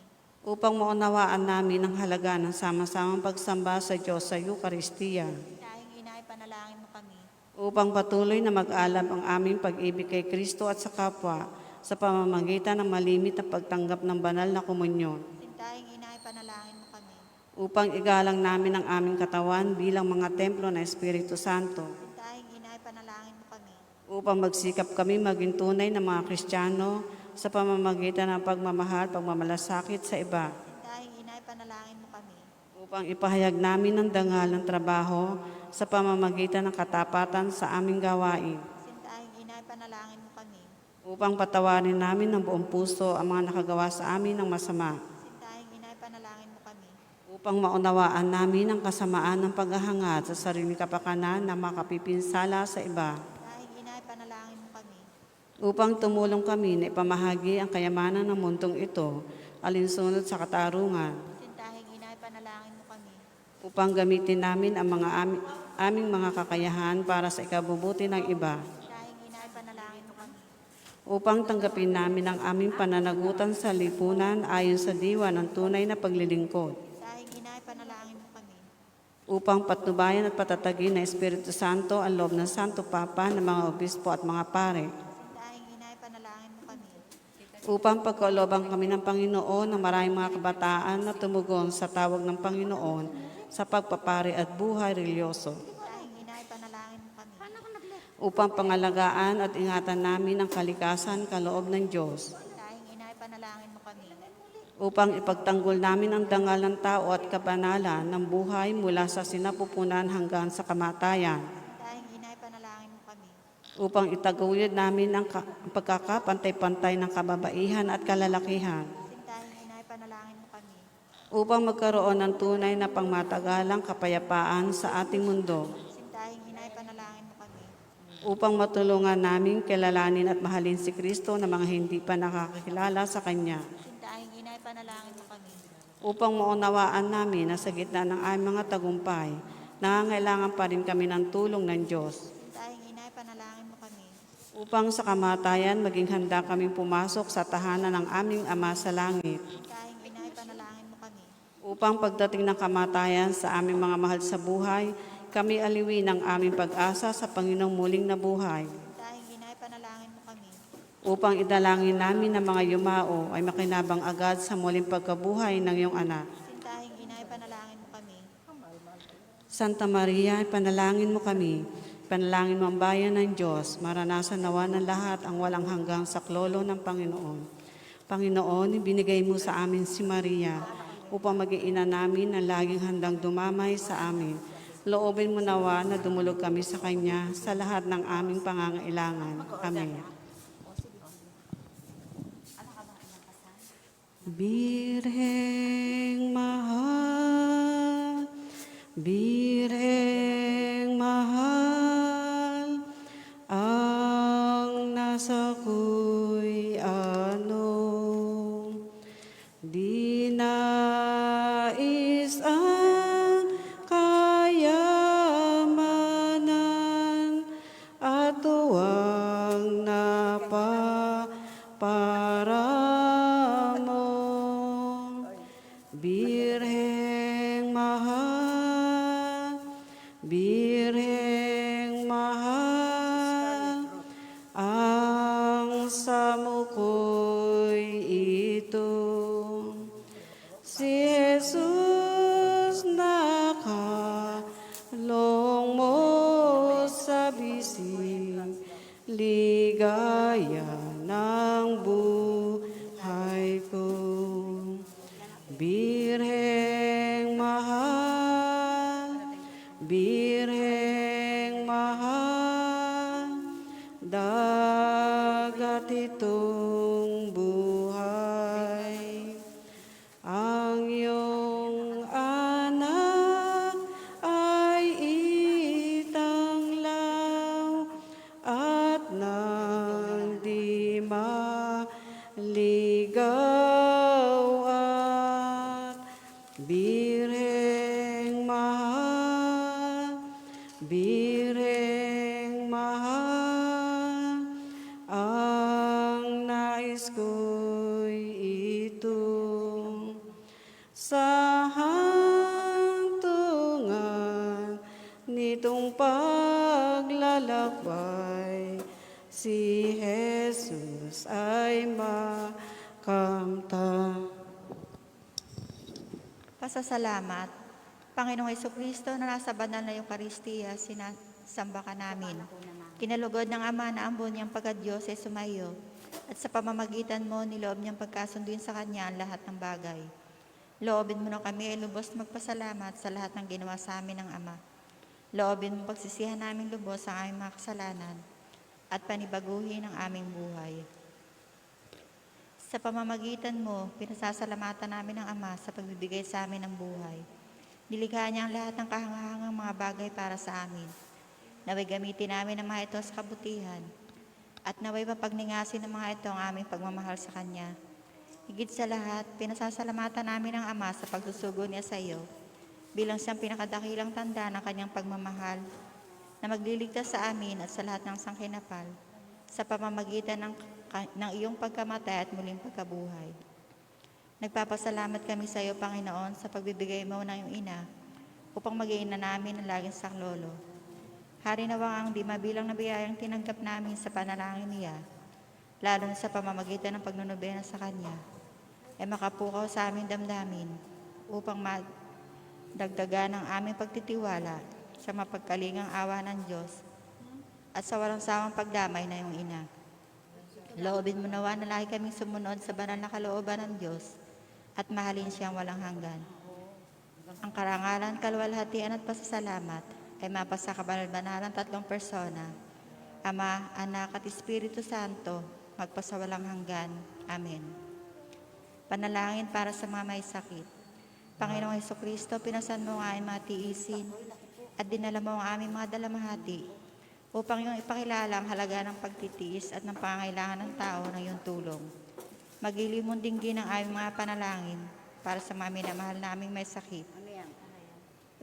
Upang maunawaan namin ang halaga ng sama-samang pagsamba sa Diyos sa Eucharistia. Sintahing Ina, ipanalangin mo kami. Upang patuloy na mag-alab ang aming pag-ibig kay Kristo at sa kapwa sa pamamagitan ng malimit na pagtanggap ng banal na komunyon. Sintahing Ina, ipanalangin mo kami. Upang igalang namin ang aming katawan bilang mga templo ng Espiritu Santo. Sintahing Ina, ipanalangin mo kami. Upang magsikap kami maging tunay na mga Kristiyano sa pamamagitan ng pagmamahal, pagmamalasakit sa iba. Sintahing Ina, ipanalangin mo kami. Upang ipahayag namin ang dangal ng trabaho sa pamamagitan ng katapatan sa aming gawain. Sintahing Ina, ipanalangin mo kami. Upang patawarin namin ng buong puso ang mga nakagawa sa amin ng masama. Sintahing Ina, ipanalangin mo kami. Upang maunawaan namin ang kasamaan ng paghahangad sa sariling kapakanan na makapipinsala sa iba. Sintahing Ina, ipanalangin mo kami. Upang tumulong kami na ipamahagi ang kayamanan ng mundong ito, alinsunod sa katarungan. Sintahing Ina, ipanalangin mo kami. Upang gamitin namin ang mga aming mga kakayahan para sa ikabubuti ng iba. Sintahing Ina, ipanalangin mo kami. Upang tanggapin namin ang aming pananagutan sa lipunan ayon sa diwa ng tunay na paglilingkod. Sintahing Ina, ipanalangin mo kami. upang patnubayan at patatagin ng Espiritu Santo ang loob ng Santo Papa, ng mga obispo at mga pare, Dahil ina, panalangin mo kami. upang pagkalooban kami ng Panginoon ng maraming mga kabataan na tumugon sa tawag ng Panginoon sa pagpapari at buhay religyoso, Dahil ina, panalangin mo kami. upang pangalagaan at ingatan namin ang kalikasan kaloob ng Diyos, Dahil ina, panalangin mo kami. upang ipagtanggol namin ang dangal ng tao at kabanalan ng buhay mula sa sinapupunan hanggang sa kamatayan, Dahil ina, panalangin mo kami. upang itaguyod namin ang pagkakapantay-pantay ng kababaihan at kalalakihan, Dahil ina, panalangin mo kami. upang magkaroon ng tunay na pangmatagalang kapayapaan sa ating mundo, Dahil ina, panalangin mo kami. upang matulungan namin kilalanin at mahalin si Kristo na mga hindi pa nakakakilala sa Kanya, Dahil ina, panalangin mo kami. upang maunawaan namin na sa gitna ng aming mga tagumpay, nangangailangan pa rin kami ng tulong ng Diyos, Dahil ina, panalangin mo kami. upang sa kamatayan maging handa kaming pumasok sa tahanan ng aming Ama sa langit, Dahil ina, panalangin mo kami. upang pagdating ng kamatayan sa aming mga mahal sa buhay, kami aliwin ng aming pag-asa sa Panginoong muling nabuhay, Dahil ina, panalangin mo kami. upang idalangin namin na mga yumao ay makinabang agad sa muling pagkabuhay ng iyong anak. Dahil ina, panalangin mo kami. Santa Maria, panalangin mo kami. Panalangin mo ang bayan ng Diyos. Maranasan nawa ng lahat ang walang hanggang saklolo ng Panginoon. Panginoon, binigay mo sa amin si Maria upang maging ina namin na laging handang dumamay sa amin. Loobin mo nawa na dumulog kami sa Kanya sa lahat ng aming pangangailangan. Amen. Birheng mahal, Birheng mahal, ang nasa ko'y di nais ang kayamanan at tuwang napaparamo. Birheng mahal, Birheng mahal, ang samukoy ito. Si Jesus nakalong mo sa bisig, ligaya ng buhay ko. Birheng mahal, Birheng mahal, dagat itong buhay. Ang iyong anak ay itanglaw at nang di maligaw at Birheng mahal, Birheng mahal, ang nais ko'y ito. Sa hantungan nitong paglalakbay, si Jesus ay makamtan. Pasasalamat. Panginoong Hesukristo na nasa banal na Eucharistia, sinasamba ka namin. Kinalugod ng Ama na ang buong niyang pagkadyos ay sumayo, at sa pamamagitan mo, niloob niyang pagkasunduin sa Kanya ang lahat ng bagay. Loobin mo na kami ay lubos magpasalamat sa lahat ng ginawa sa amin ng Ama. Loobin mo pagsisihan namin lubos ang aming mga kasalanan at panibaguhin ang aming buhay. Sa pamamagitan mo, pinasasalamatan namin ang Ama sa pagbibigay sa amin ng buhay. Nilikha niya ang lahat ng kahangahangang mga bagay para sa amin. Naway gamitin namin ang mga ito sa kabutihan at naway mapagningasin ng mga ito ang aming pagmamahal sa Kanya. Higit sa lahat, pinasasalamatan namin ang Ama sa pagsusugo niya sa iyo bilang siyang pinakadakilang tanda ng Kanyang pagmamahal na magliligtas sa amin at sa lahat ng sangkinapal sa pamamagitan ng iyong pagkamatay at muling pagkabuhay. Nagpapasalamat kami sa iyo, Panginoon, sa pagbibigay mo ng iyong ina upang maging na namin ang laging saklolo. Hari nawang ang di mabilang na biyayang tinanggap namin sa panalangin niya, lalo na sa pamamagitan ng pagnunubena sa Kanya, ay makapukaw sa aming damdamin upang madagdagan ang aming pagtitiwala sa mapagkalingang awa ng Diyos at sa walang sawang pagdamay na iyong ina. Loobin mo nawa na lagi kaming sumunod sa banal na kalooban ng Diyos at mahalin siyang walang hanggan. Ang karangalan, kaluwalhatian at pasasalamat ay mapasa kabanal-banalang tatlong persona, Ama, Anak at Espiritu Santo, magpasawalang hanggan. Amen. Panalangin para sa mga may sakit. Panginoong Hesukristo, pinasan mo ang aming mga tiisin at dinala mo ang aming mga dalamhati upang iyong ipakilala ang halaga ng pagtitiis at ng pangangailangan ng tao ng iyong tulong. Magiliw mong dinggin ang aming mga panalangin para sa mga minamahal naming may sakit.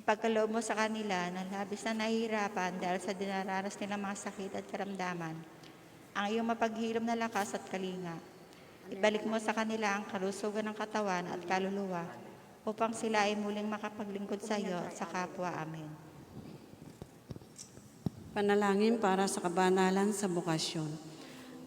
Ipagkaloob mo sa kanila na labis na nahihirapan dahil sa dinaranas nilang mga sakit at karamdaman, ang iyong mapaghilom na lakas at kalinga. Ibalik mo sa kanila ang kalusugan ng katawan at kaluluwa upang sila ay muling makapaglingkod sa iyo at sa kapwa. Amen. Panalangin para sa kabanalan sa bukasyon.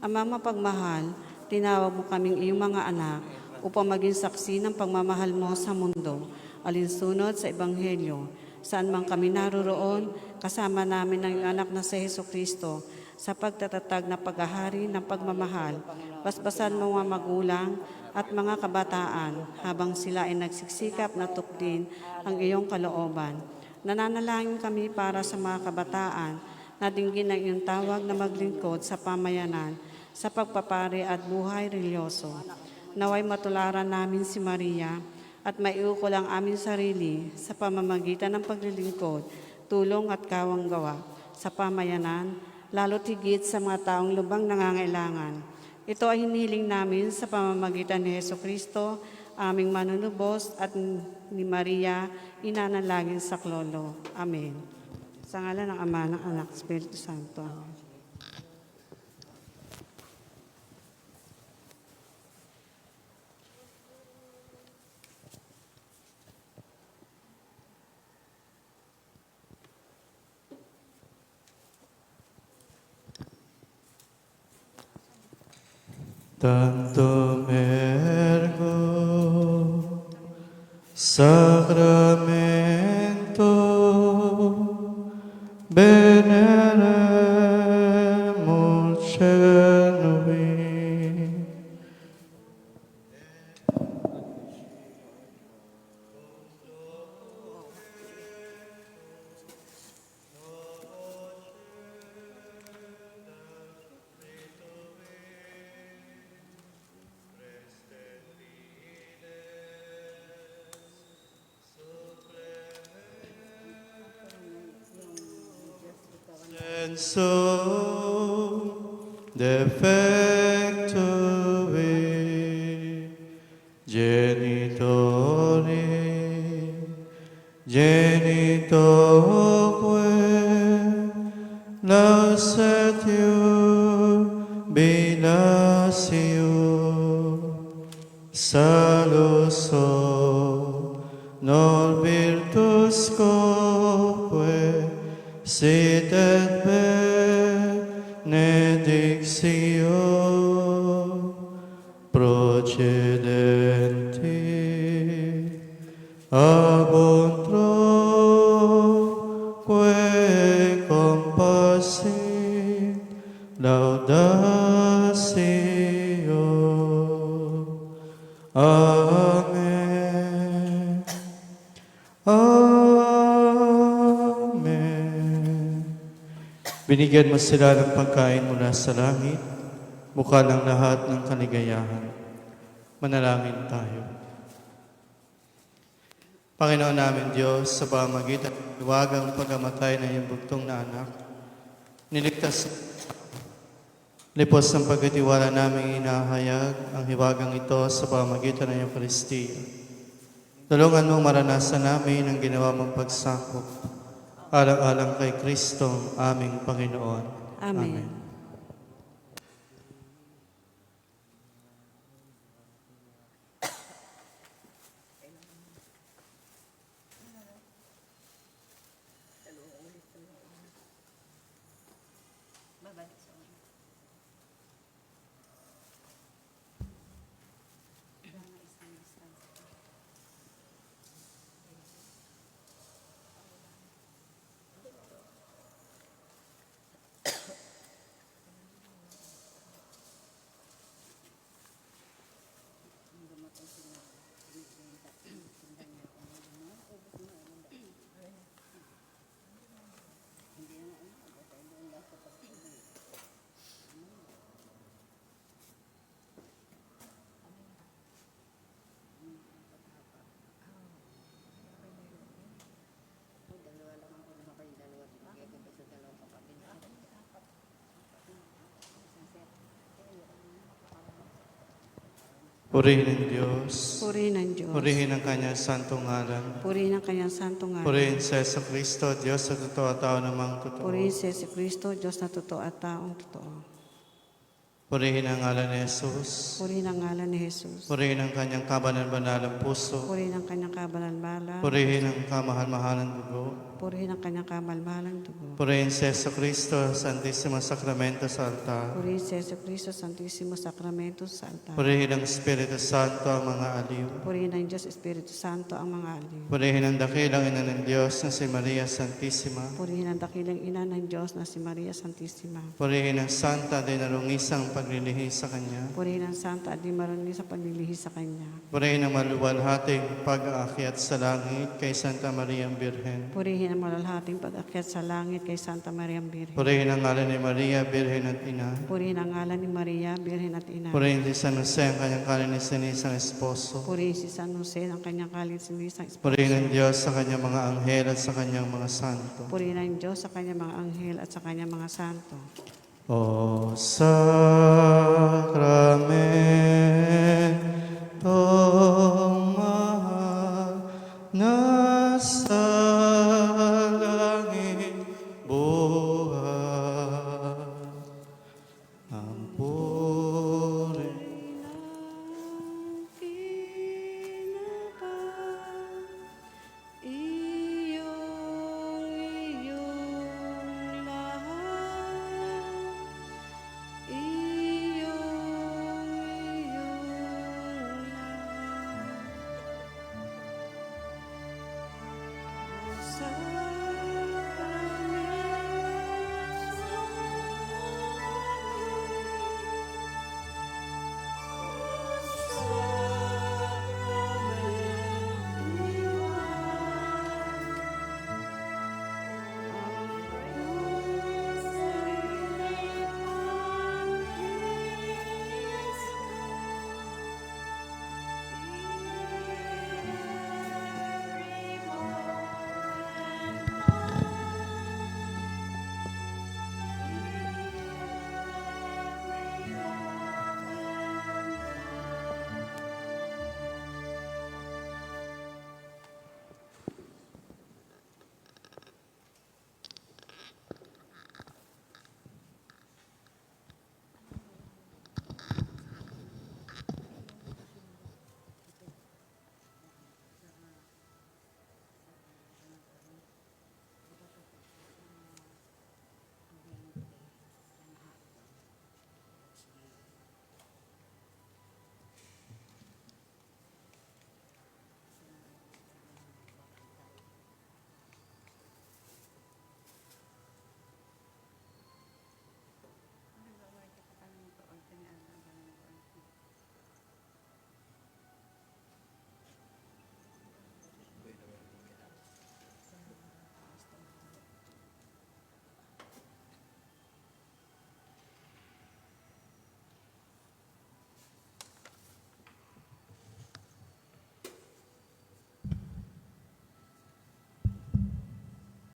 Amang mapagmahal, tinawag mo kaming iyong mga anak upang maging saksi ng pagmamahal mo sa mundo, alinsunod sa Ebanghelyo. Saan man kami naroroon, kasama namin ang iyong anak na si Hesukristo sa pagtatatag na paghahari ng pagmamahal. Basbasan mo mga magulang at mga kabataan habang sila ay nagsiksikap na tukdin ang iyong kalooban. Nananalangin kami para sa mga kabataan na dinggin ang iyong tawag na maglingkod sa pamayanan, sa pagpapari at buhay religyoso. Naway matularan namin si Maria at maiukol ang aming sarili sa pamamagitan ng paglilingkod, tulong at kawang gawa sa pamayanan, lalo't higit sa mga taong lubang nangangailangan. Ito ay hinihiling namin sa pamamagitan ni Hesukristo, aming manunubos at ni Maria, ina ng laging saklolo. Amen. Sa ngalan ng Ama, ng Anak, Espiritu Santo. Amen. Tantum ergo sacramento veneremur celui. Senso defecto genitori genitoque lausetio binasio saluso non virtus coque sit et benedictio procedenti ab utroque compassit laudatio. Amen. Amen. Binigyan mo sila ng pagkain mula sa langit, mukha ng lahat ng kaligayahan. Manalangin tayo. Panginoon namin Diyos, sa pamamagitan ng hiwagang pagkamatay ng iyong bugtong na anak, niligtas lipos ng pagkatiwala namin inahayag ang hiwagang ito sa pamamagitan ng iyong Kristiya. Tulungan mong maranasan namin ang ginawa mong pagsakop, alang-alang kay Kristo, aming Panginoon. Amen. Purihin ang Diyos. Purihin ang Diyos. Purihin ang kanyang santong ngalan. Purihin ang kanyang santong ngalan. Purihin sa Yesu Kristo, Diyos sa totoo at tao namang totoo. Purihin si Yesu Kristo, Diyos na totoo at taong totoo. Purihin ang ngalan ni Jesus. Purihin ang ngalan ni Jesus. Purihin ang kanyang kabanan-banalang puso. Purihin ang kanyang kabalan-balan. Purihin ang kamahal-mahalang dugo. Purihin ang kanyang kamalmalang dugo. Purihin si Yesu Kristo, Santissimo Sacramento sa altar. Purihin si Yesu Cristo, Santissimo Sacramento sa altar. Purihin ang Espiritu Santo ang mga aliw. Purihin ng Diyos Espiritu Santo ang mga aliw. Purihin ang dakilang ina ng Diyos na si Maria Santissima. Purihin ang dakilang ina ng Diyos na si Maria Santissima. Purihin ang Santa de narungisang paglilihi sa Kanya. Purihin ang Santa at di marunong sa paglilihi sa Kanya. Purihin ang maluwalhating pag-aakyat sa langit kay Santa Maria Birhen. Purihin ang malalhating pag-akyat sa langit kay Santa Maria Birhen. Purihin ang ngalan ni Maria, Birhen at Ina. Purihin ang ngalan ni Maria, Birhen at Ina. Purihin si San Jose ang kanyang kalinisanisang esposo. Purihin si San Jose ang kanyang kalinisanisang esposo. Purihin ang Diyos sa kanyang mga anghel at sa kanyang mga santo. Purihin ang Diyos sa kanyang mga anghel at sa kanyang mga santo. O Sacramento